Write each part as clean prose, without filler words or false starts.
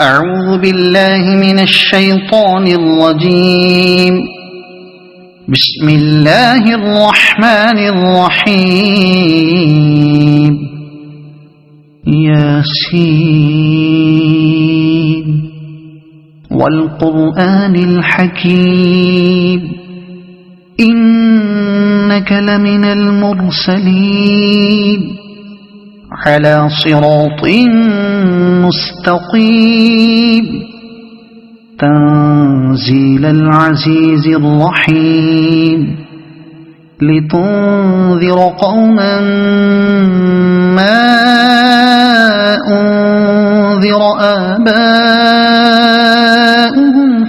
أعوذ بالله من الشيطان الرجيم. بسم الله الرحمن الرحيم. ياسين والقرآن الحكيم إنك لمن المرسلين على صراط مستقيم تنزيل العزيز الرحيم لتنذر قوما ما أنذر آباؤهم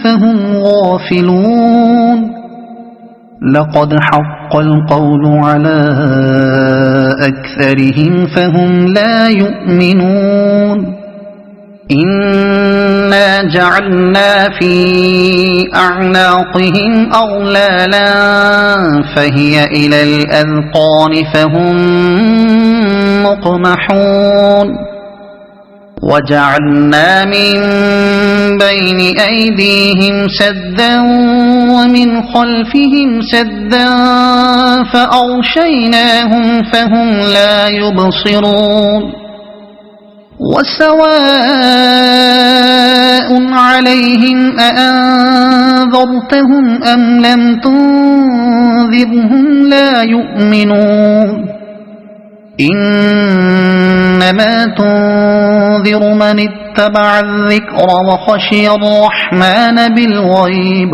فهم غافلون. لقد حق القول على أكثرهم فهم لا يؤمنون. إنا جعلنا في أعناقهم أغلالا فهي إلى الأذقان فهم مقمحون. وجعلنا من بين أيديهم سدا ومن خلفهم سدا فأغشيناهم فهم لا يبصرون. وسواء عليهم أأنذرتهم أم لم تنذرهم لا يؤمنون. إنما تنذر من اتبع الذكر وخشي الرحمن بالغيب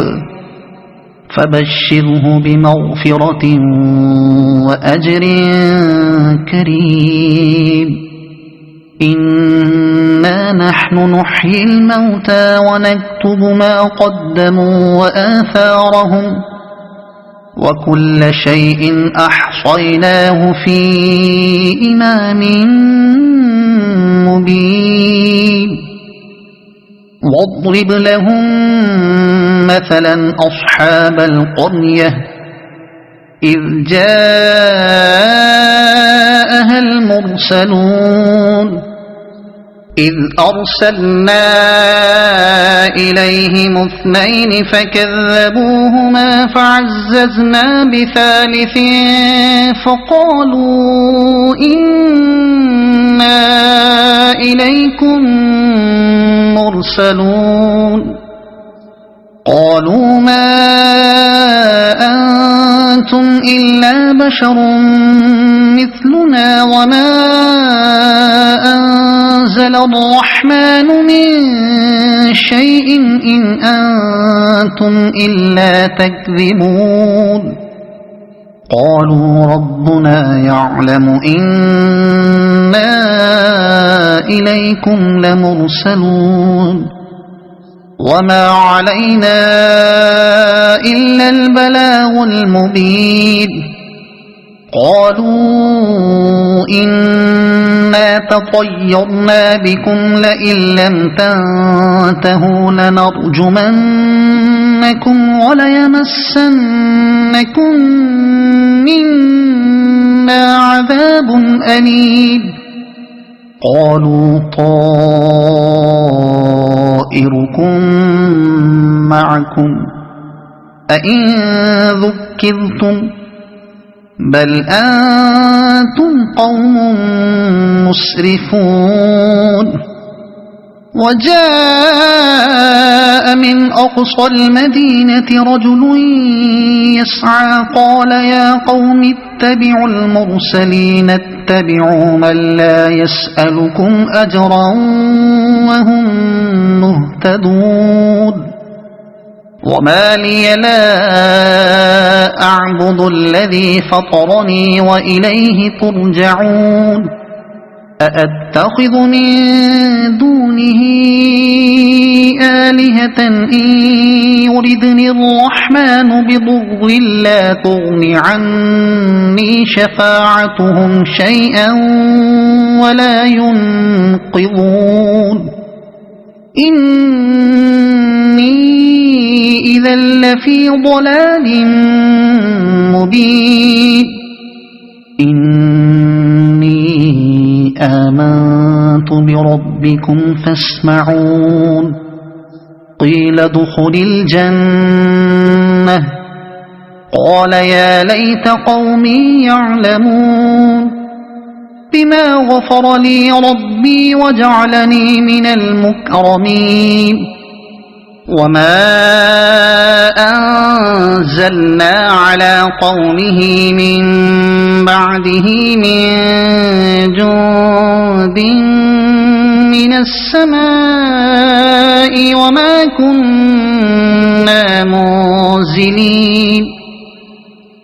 فبشره بمغفرة وأجر كريم. إنا نحن نحيي الموتى ونكتب ما قدموا وآثارهم وكل شيء أحصيناه في إمام مبين. واضرب لهم مثلا أصحاب القرية إذ جاءها المرسلون إذ أرسلنا إليهم اثنين فكذبوهما فعززنا بثالث فقالوا إنا إليكم مرسلون. قالوا ما أنتم إلا بشر مثلنا وما أنزل الرحمن من شيء إن أنتم إلا تكذبون. قالوا ربنا يعلم إنا إليكم لمرسلون وما علينا إلا البلاغ المبين. قالوا إنا تطيرنا بكم لئن لم تنتهوا لنرجمنكم وليمسنكم منا عذاب أليم. قالوا طائركم معكم أئن ذكرتم بل أنتم قوم مسرفون. وجاء من أقصى المدينة رجل يسعى قال يا قوم اتبعوا المرسلين اتبعوا من لا يسألكم أجرا وهم مهتدون. وما لي لا أعبد الذي فطرني وإليه ترجعون. أأتخذ من دونه آلهة إن يردني الرحمن بضر لا تغن عني شفاعتهم شيئا ولا ينقذون. إني إذا لفي ضلال مبين. إني آمنت بربكم فاسمعون قيل ادخل الجنة قال يا ليت قومي يعلمون بما غفر لي ربي وجعلني من المكرمين وما أنزلنا على قومه من بعده من جند من السماء وما كنا منزلين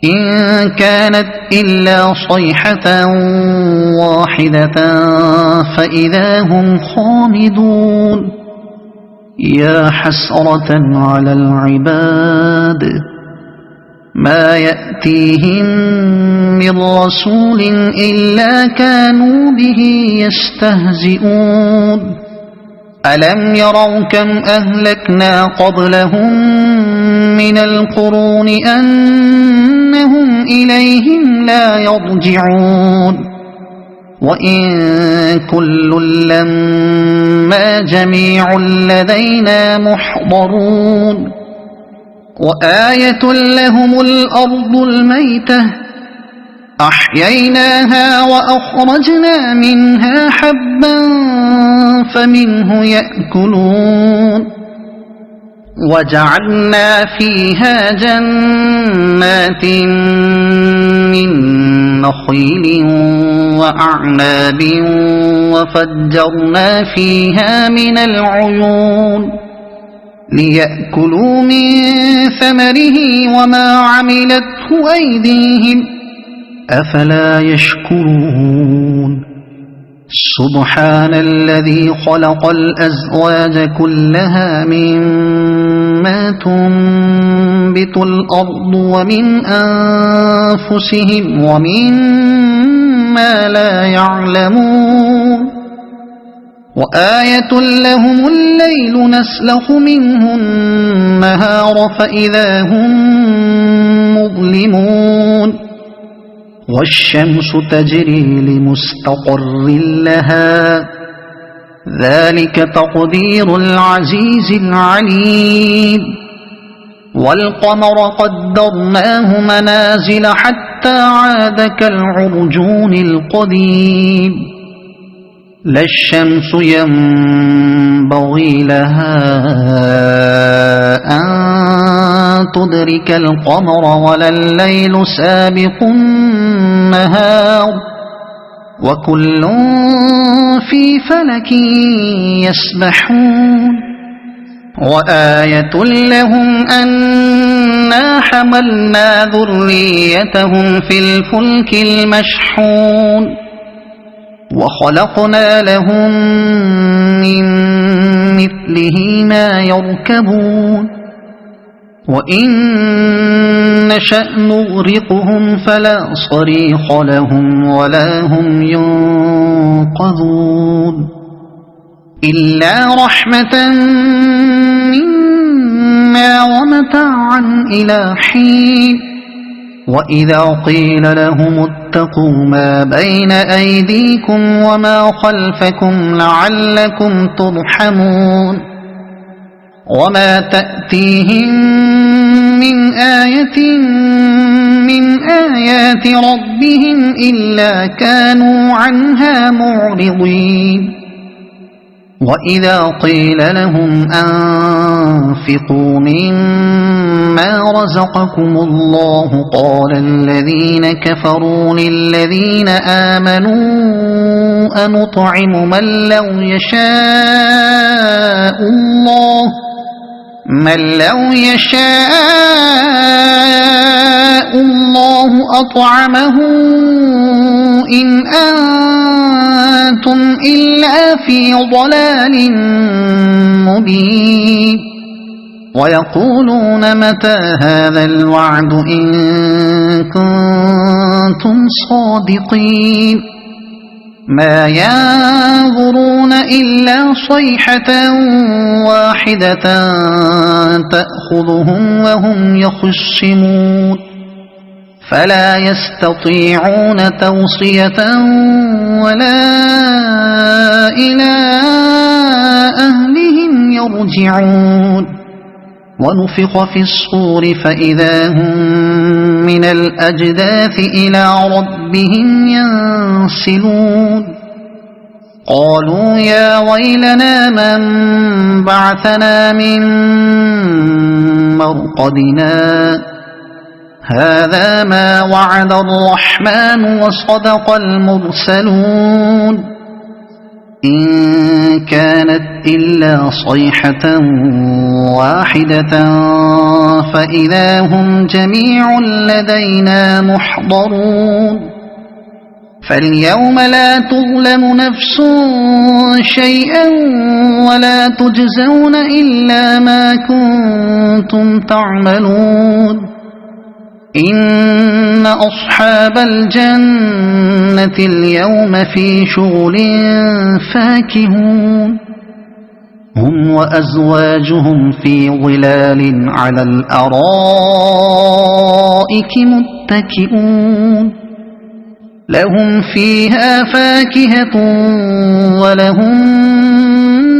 إن كانت إلا صيحة واحدة فإذا هم خامدون يا حسرة على العباد ما يأتيهم من رسول إلا كانوا به يستهزئون ألم يروا كم أهلكنا قبلهم من القرون أنهم إليهم لا يرجعون وإن كل لما جميع لدينا محضرون وآية لهم الأرض الميتة أحييناها وأخرجنا منها حبا فمنه يأكلون وجعلنا فيها جنات من نخيل وأعناب وفجرنا فيها من العيون ليأكلوا من ثمره وما عملته أيديهم أفلا يشكرون سبحان الذي خلق الأزواج كلها مما تنبت الأرض ومن أنفسهم ومما لا يعلمون وآية لهم الليل نسلخ منه النهار فإذا هم مظلمون والشمس تجري لمستقر لها ذلك تقدير العزيز العليم والقمر قدرناه منازل حتى عاد كالعرجون القديم لا الشمس ينبغي لها أن تدرك القمر ولا الليل سابق النهار وكل في فلك يسبحون وآية لهم أنا حملنا ذريتهم في الفلك المشحون وخلقنا لهم من مثله ما يركبون وإن نشأ نغرقهم فلا صريخ لهم ولا هم ينقذون إلا رحمة منا ومتاعا إلى حين وإذا قيل لهم اتقوا ما بين أيديكم وما خلفكم لعلكم ترحمون وما تأتيهم من آية من آيات ربهم إلا كانوا عنها معرضين وإذا قيل لهم أنفقوا مما رزقكم الله قال الذين كفروا للذين آمنوا أنطعم من لو يشاء الله أطعمه إن أنتم إلا في ضلال مبين ويقولون متى هذا الوعد إن كنتم صادقين ما ينظرون إلا صيحة واحدة تأخذهم وهم يخصمون فلا يستطيعون توصية ولا إلى أهلهم يرجعون ونفخ في الصور فإذا هم من الأجداث إلى ربهم ينسلون قالوا يا ويلنا من بعثنا من مرقدنا هذا ما وعد الرحمن وصدق المرسلون إن كانت إلا صيحة واحدة فإذا هم جميع لدينا محضرون فاليوم لا تظلم نفس شيئا ولا تجزون إلا ما كنتم تعملون إن أصحاب الجنة اليوم في شغل فاكهون هم وأزواجهم في ظلال على الأرائك متكئون لهم فيها فاكهة ولهم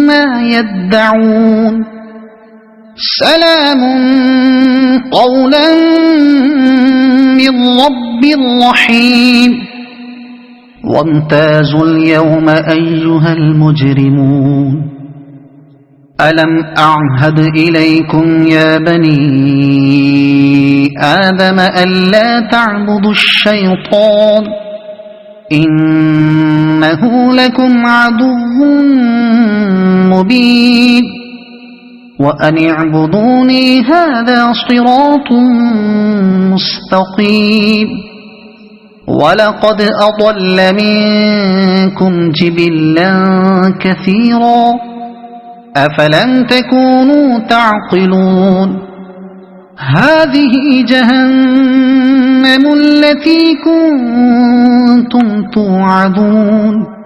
ما يدعون سلام قولا من رب رحيم وامتازوا اليوم أيها المجرمون ألم أعهد إليكم يا بني آدم ألا تعبدوا الشيطان إنه لكم عدو مبين وأن اعبدوني هذا صراط مستقيم ولقد أضل منكم جبلا كثيرا أفلم تكونوا تعقلون هذه جهنم التي كنتم توعدون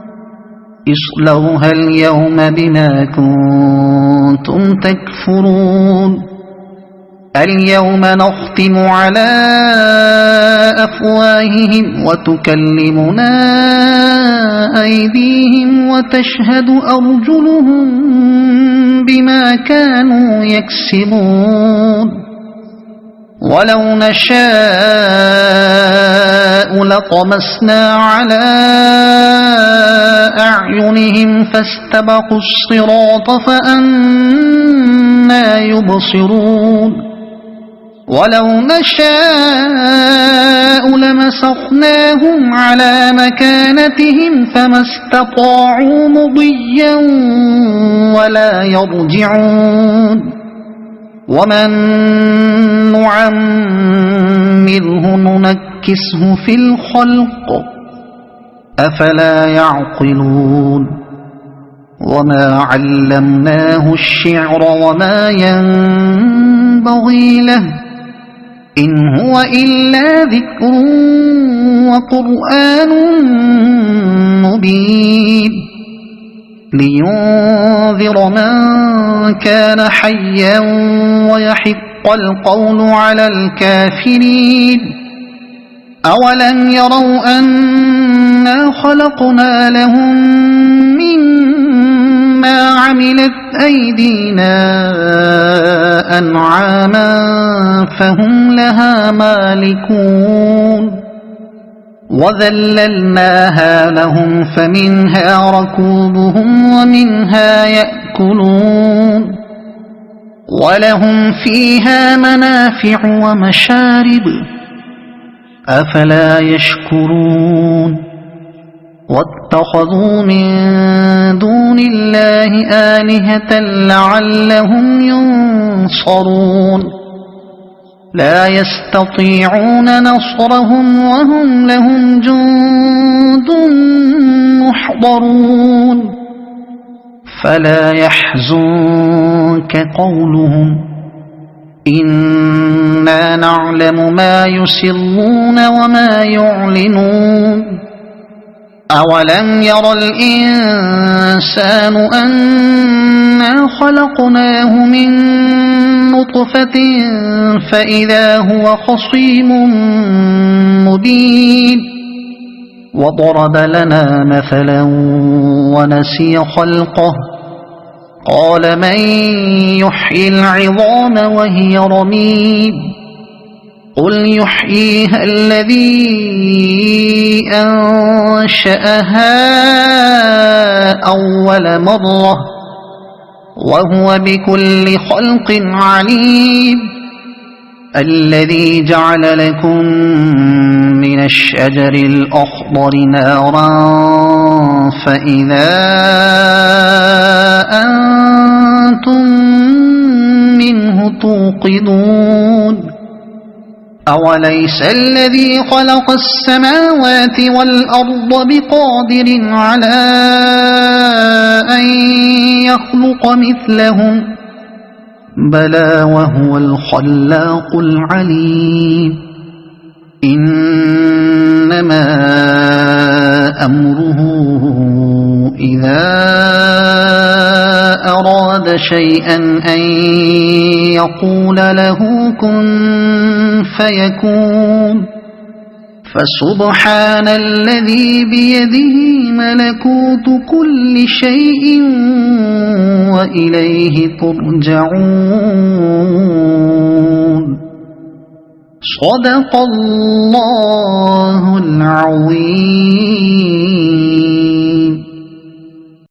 اصلوها اليوم بما كنتم تكفرون اليوم نختم على أفواههم وتكلمنا أيديهم وتشهد أرجلهم بما كانوا يكسبون ولو نشاء لطمسنا على أعينهم فاستبقوا الصراط فأنى يبصرون ولو نشاء لمسخناهم على مكانتهم فما استطاعوا مضيا ولا يرجعون ومن نعمره ننكسه في الخلق أفلا يعقلون وما علمناه الشعر وما ينبغي له إن هو إلا ذكر وقرآن مبين لينذر من كان حيا ويحق القول على الكافرين أولم يروا أنا خلقنا لهم مما عملت أيدينا أنعاما فهم لها مالكون وذللناها لهم فمنها ركوبهم ومنها يأكلون ولهم فيها منافع ومشارب أفلا يشكرون واتخذوا من دون الله آلهة لعلهم ينصرون لا يستطيعون نصرهم وهم لهم جند محضرون فلا يحزنك قولهم إنا نعلم ما يسرون وما يعلنون أولم ير الإنسان أنا خلقناه من نطفة فإذا هو خصيم مبين وضرب لنا مثلا ونسي خلقه قال من يحيي العظام وهي رميم قل يحييها الذي أنشأها أول مرة وهو بكل خلق عليم الذي جعل لكم من الشجر الأخضر نارا فإذا أنتم منه توقدون أوليس الذي خلق السماوات والأرض بقادر على أن يخلق مثلهم بلى وهو الخلاق العليم إنما أمره إذا أراد شيئا أن يقول له كن فيكون فسبحان الذي بيده ملكوت كل شيء وإليه ترجعون صدق الله العظيم.